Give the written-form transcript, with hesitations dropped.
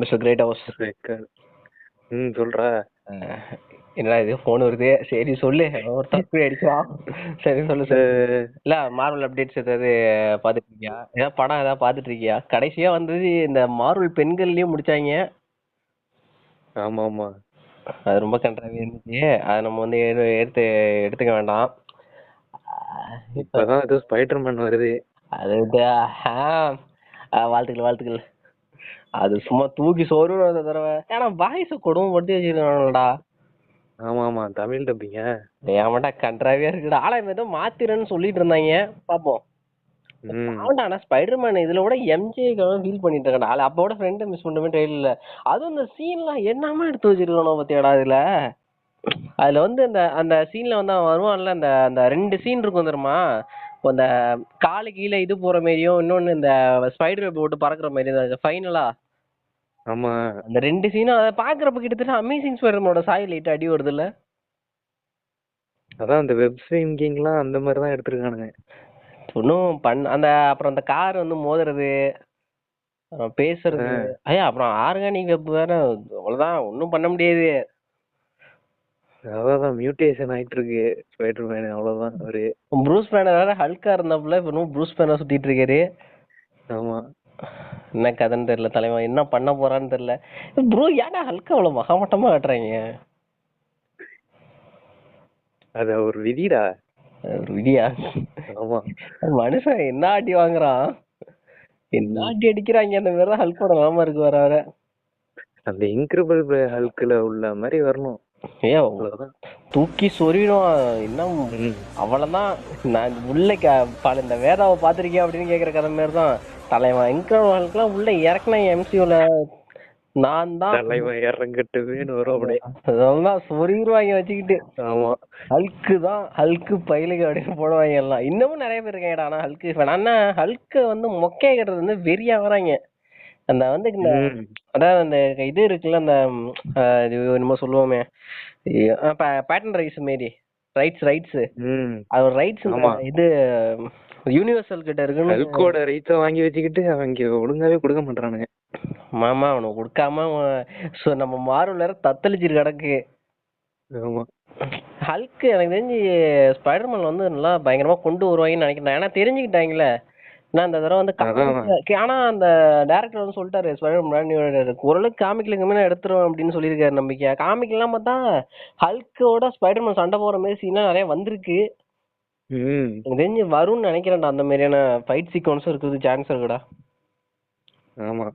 Mister great house. சொல்றா. என்னடா இது போன் வருது? சரி சொல்லு, ஒரு தப்பு அடிச்சா. சரி சொல்லு சொல்லு. இல்ல மார்வல் அப்டேட்ஸ் ஏதாவது பாத்துட்டு இருக்கியா? ஏதாவது படம் ஏதாவது பாத்துட்டு இருக்கியா? கடைசியா வந்தது இந்த மார்வல் பெண்கள்லயும் முடிச்சாங்க. ஆமா ஆமா, அது ரொம்ப கன்றாவியா இருந்துச்சு. அதை நம்ம வந்து எடுத்துக்க வேண்டாம். இப்பதான் ஏதோ ஸ்பைடர்மேன் வருது. அது வாழ்த்துக்கள் வாழ்த்துக்கள். அது சும்மா தூக்கி சோறு அந்த தடவை. ஏன்னா வாய்ஸ் கொடுமைப்படுத்தி வச்சிருக்கானுடா. ஆமா ஆமா, தமிழ் டப்பிங்க. ஏமாட்டா கன்றாவியா இருக்குடா. ஆனா ஏதோ மாத்திரன்னு சொல்லிட்டு இருந்தாங்க, பாப்போம். ஆனா ஸ்பைடர்மேன் இதுல கூட எம்ஜேக்காக ஃபீல் பண்ணிட்டு இருக்கான். அப்போட ஃப்ரெண்டை மிஸ் பண்ணவே ட்ரெயில. அதுவும் இந்த சீன்லாம் என்னமா எடுத்து வச்சிருக்கானோ பத்தியாடா இதுல. அதுல வந்து அந்த அந்த சீன்ல வந்து அவன் வருவான்ல, அந்த அந்த 2 சீன் இருக்கும் தெரியுமா? அந்த காலு கீழே இது போற மாதிரியும், இன்னொன்னு இந்த ஸ்பைடர் வெப் போட்டு பறக்குற மாதிரி ஃபைனலா. ஆமா, அந்த 2 சீனும் அதை பாக்குறப்ப கிட்டத்தட்ட அமேசிங் ஸ்பைடர்மேனோட சாய் லைட் அடி வருது இல்ல. அதான் அந்த வெப் ஸ்விங்கிங்லாம் அந்த மாதிரி தான் எடுத்துருக்கானுங்க. ஒன்னும் அந்த அப்புறம் அந்த கார் வந்து மோதுறது, பேசுறது, அப்புறம் ஆர்கானிக் வெப் வேற. அவ்வளவுதான், ஒன்னும் பண்ண முடியாது. அதான் மியூட்டேஷன் ஆயிட்டு இருக்கு ஸ்பைடர்மேன், அவ்வளவுதான். அவரு ப்ரூஸ் பேனர் வேற ஹல்கா இருந்தாப்புல, இப்ப ப்ரூஸ் பேனர் சுத்திட்டு இருக்காரு. ஆமா, என்ன கதைன்னு தெரியல தலைவா, என்ன பண்ண போறான்னு தெரியல. ப்ரோ ஏன்னா ஹல்கா அவ்வளவு மகமட்டமா காட்டுறாங்க? அது ஒரு விதிடா. விதியா? ஆமா, மனுஷன் என்ன அடி வாங்குறான், என்ன அடி அடிக்கிறாங்க. அந்த மாதிரிதான் ஹல்கோட நிலைமை இருக்கு வர வர. அந்த இன்கிரெடிபிள் ஹல்க்ல உள்ள மாதிரி வரணும். தூக்கி சொறிடும். இன்னும் அவ்வளவுதான். நான் உள்ள இந்த வேதாவை பாத்திருக்கியா அப்படின்னு கேக்குற கதை மாதிரிதான் தலைவன். இன்கிரெடிபிள் ஹல்க்லாம் உள்ள இறக்குனா எம்சியூல நான் தான் தலைவன் இறங்கட்டுவேன்னு வரும். அப்படியே அதெல்லாம் சொறிடுவாங்க வச்சுக்கிட்டு. ஆமா, ஹல்க்கு தான், ஹல்க்கு பயிலுக்கு அப்படின்னு போடுவாங்க எல்லாம். இன்னமும் நிறைய பேர் இருக்காங்கடா. ஆனா ஹல்க்கு ஆனா ஹல்க்கு வந்து மொக்கைய கட்டுறது வந்து வெறியா வராங்க. அந்த வந்து இந்த அதாவது அந்த இது இருக்குல்ல, அந்த என்னமோ சொல்லுவோமே, பேட்டன் ரைட்ஸ் மாரி, ரைட்ஸ் அது ரைட்ஸ் இது யூனிவர்சல் கிட்ட இருக்குன்னு ஹல்கோட ரைட்ஸ வாங்கி வச்சுக்கிட்டு அவங்க ஒழுங்காவே கொடுக்க மாட்டானுங்க. மாமா அவனுக்கு கொடுக்காம நம்ம மார்வல் வேற தத்தளிச்சிரு கிடக்கு. ஹல்க் எனக்கு தெரிஞ்சு ஸ்பைடர்மேன் வந்து நல்லா பயங்கரமா கொண்டு வருவாங்கன்னு நினைக்கிறேன். ஏன்னா தெரிஞ்சுக்கிட்டாங்கல்ல. நான் இந்த தடவை வந்து ஆனா அந்த டைரக்டர் வந்து சொல்லிட்டாரு, ஸ்பைடர்மேன் ஓரளவுக்கு காமிக்ல இங்கே எடுத்துரும் அப்படின்னு சொல்லியிருக்காரு. நம்பிக்கை காமிக்கலாம் பார்த்தா ஹல்கோட ஸ்பைடர்மேன் சண்டை போற மாதிரி சீன்லாம் நிறைய வந்திருக்கு. எனக்கு தெரிஞ்சு வரும்னு நினைக்கிறேன்டா. அந்த மாதிரியான ஃபைட் சீக்வன்ஸும் இருக்குது, சான்ஸ் இருக்குடா. ஆமா,